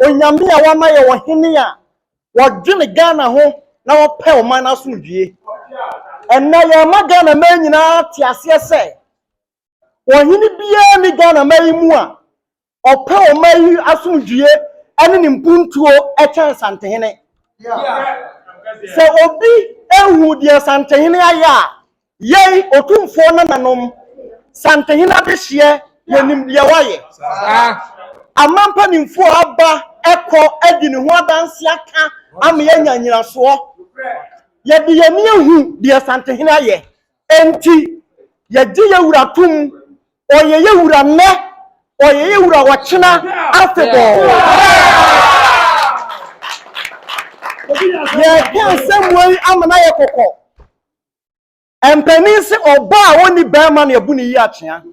onyame a wama ye wo hene a wodwene Ghana ho na wope o man asomdwie enna ye ma Ghana man nyina te ase se wo hene bia ni Ghana man mu a ope o man asomdwie ene ni mpuntuo echen Asantehene se obi ehu de Asantehene aya yei otumfo na nanom Asantehene abehye yenim de waye amampa nimfo aba eko edi ne ho adanse aka ama yenya nyiraso ye de ye ne ehu de Asantehene aye enti ye di ye wuratum oye ye wura ne oye ye wura wachina afebo ye kan semwe amana ye kokko empeni se oba woni bema na ebu ne yi achia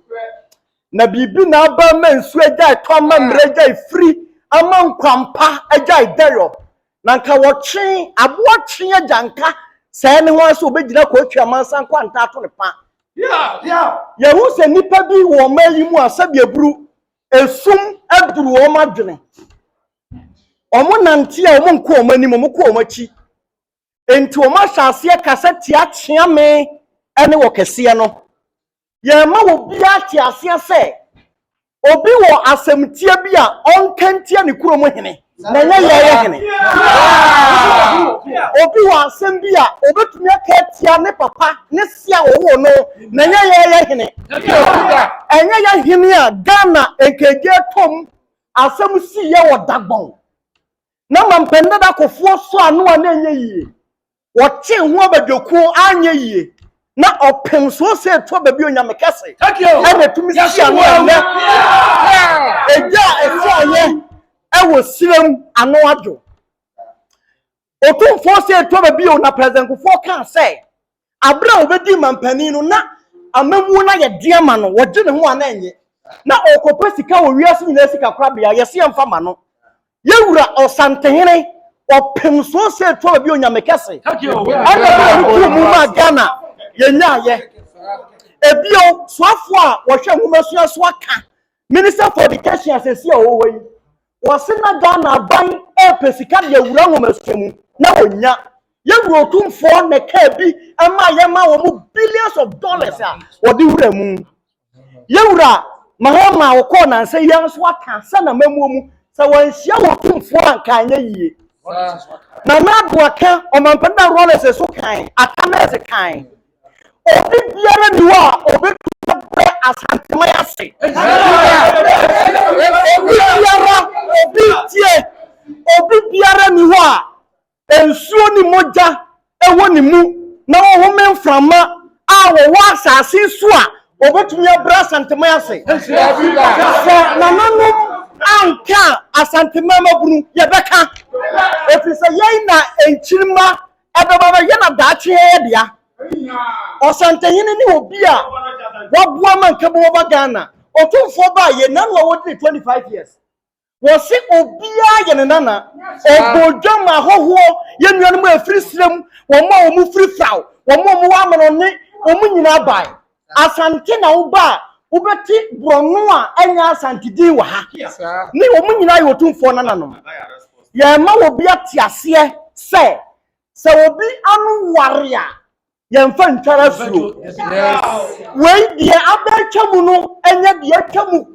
na bibi na aba mansu agya to ama mreja free ama nkwampa agya dero na nka wotwe aboatwe agyanka se ne ho so obegyina ko atwa mansan kwanta ato ne pa ya hu se nipa bi wo mayi mu asabi eburu esum aduru wo madwene omo nante a omo nko omani mo ko omachi enti o ma hyase kaseti Akyeame ene wo kese no ye ma wo bia te ase se obi wo asemtie bi a onkantie ne kuro mo hene na nya ye hene obi wo asem bi a obetumi akatia ne papa ne sia wo no na nya ye hene enya ye hene a Ghana ekeje tom asem si ye wo dagbon na mampenda da kofo so anu a na enya yie wo che ho abadwoku anya yie na opem so se to ba bi onyame kase ene tumi si anu ene eja esaye ewo sirem anu adwo otumfo se to ba bi ona president kufo kan say abra obedi mampani no na amamu na ye diama no wo gye ne ho ana enye na okopa sika wo wiase nyina sika krabia ye se emfa ma no yewura Asantehene opem so se to ba bi onyame kase ana bi mu ma Ghana yenya ye ebio soafo a wo hwe nwumasu so aka Minister for Education asesi a wo wei wo se na Ghana ban pesika de yewura nwumasu mu na onya yewura otumfo ne ka bi ama ye ma wo mu billions of dollars a wo di wura mu yewura mahama wo ko na nse yan so aka sana mamu mu sa wo nhia wo otumfo anka anya yie na na do aka o mampanda rollers so kan atama se kan obi biara ni wa obi tupe Asanteman ase obi biara ni wa ensuo ni moja ewo ni mu na wo menframa a wo wa asase so a obetumi abra Asanteman ase na nanu anka Asanteman mabunu ye beka efisa ye na enchirima ebeba ye na dache ye dia Asantehene ni obi a wabua manka bo ba Ghana otumfo ba ye nanu a wodi 25 years wo se obi a ye ne nana obodwa ma hoho ye nuanu mu afiri srem wo ma wo mu free fraw wo ma wo amano ne wo mu nyina bai Asante na wo ba wo beti brono a enya Asantedi wa ha ni wo mu nyina ye otumfo nana no ye ma wo bi atiase se obi anu ware a yemfa ntwara furo wei die abetwamu no enye die twamu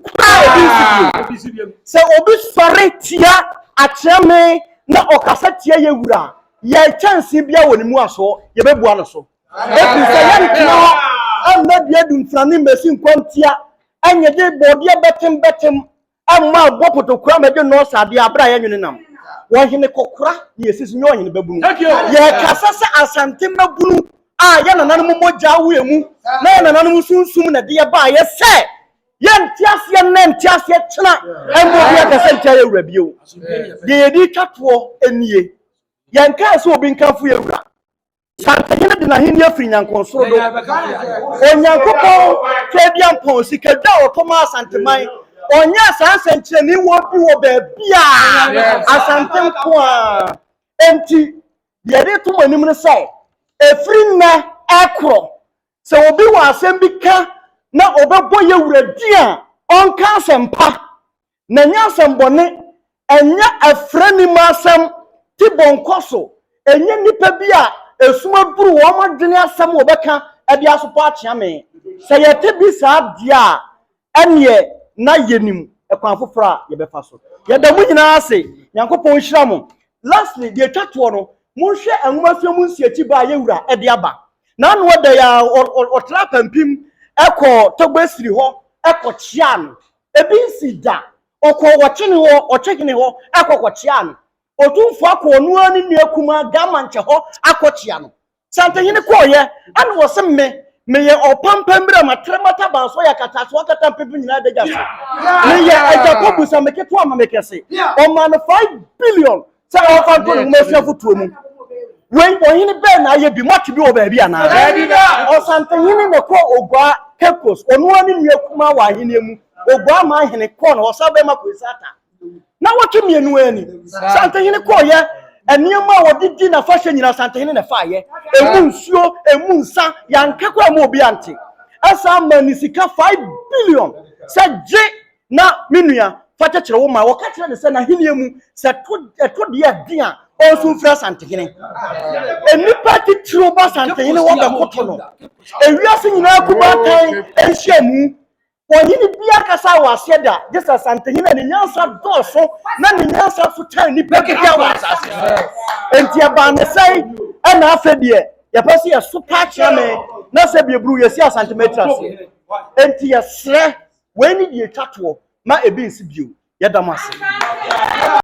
se obi sore tia Akyeame na okasa tia yewura ye chance bia woni mu aso ye bebua no so ebi se ye ntino amma bia dumfrani mesi nkwantia enye de bodi betem amma bopotokura mede no sade abra ye nwene nam wo hene kokora ye sisi nyo hene babunu ye kasa se Asantema bunu ya nananu moja wuemu na nananu sunsum na de ba ye se ye ntiase na ntiase kyena embo bia kase ntia ye wura bio ye di twatwo enie ye nka se obi nkafu ye wura Asantehene de na hini afiri nyankonsoro do onyankopon twebia mpon sika da otoma Asanteman onya sansenkyere ni wo bi wo ba bia Asantem ko a enti ye de to manim ne sai efri na ekro se obi wa asem bi ka na obebo ye wuradi a onka asempa na nya asembone enya afrani masam ti bonkoso enya nipa bi a esuma duru wo madwene asam wo beka ade asopo Akyeame se yete bi sa dia ene na yenim ekwan foforo ye befa so ye da mu nyina ase Nyankopon hira mo lastly de twato no mo hwe enwuma mu nsiati ba ye wura ede aba na no da ya otra pampim eko togbesiri ho eko chian ebi nsi da oko wochene ho ochekene ho akokwochia no otumfo akonu ani nuakuma gamanche ho akochia no santehene koye ana wo se me opampambira matremata banso ya kataso wakata mpepu nyina deja so me ye ajakobu sa meketo ama mekese o man 5 billion sa o fa to no mafia futuo mu when ohini be na ye bi mati bi o ba bi ana o santehene ne ko ogwa kekos onu ani nuakuma wa ahene mu ogwa ma hene ko no osabe makwesata na wotwemienu ani santehene ko ye eniema wodidi na fashion nyina santehene na faaye emu nsuo emu nsa yankakwa ma obi ante asa mani sika 5 billion saje na menua fata kire wo ma wo ka kire ne se na heniemu se to de adia onsu mfra santehene enipa titiro ba santehene wo be koto no ewiase nyina kuba kan ehyiamu Oyini bia kasa wase da this Asantehene ne nyansa doso na ne nyansa futan ni pekea wasase enti aba ne sai na afedie ya pese ya super Akyeame na se biebru yesi Asantemetrase enti ya sre weni die twatwo ma ebi nsi bio ya damase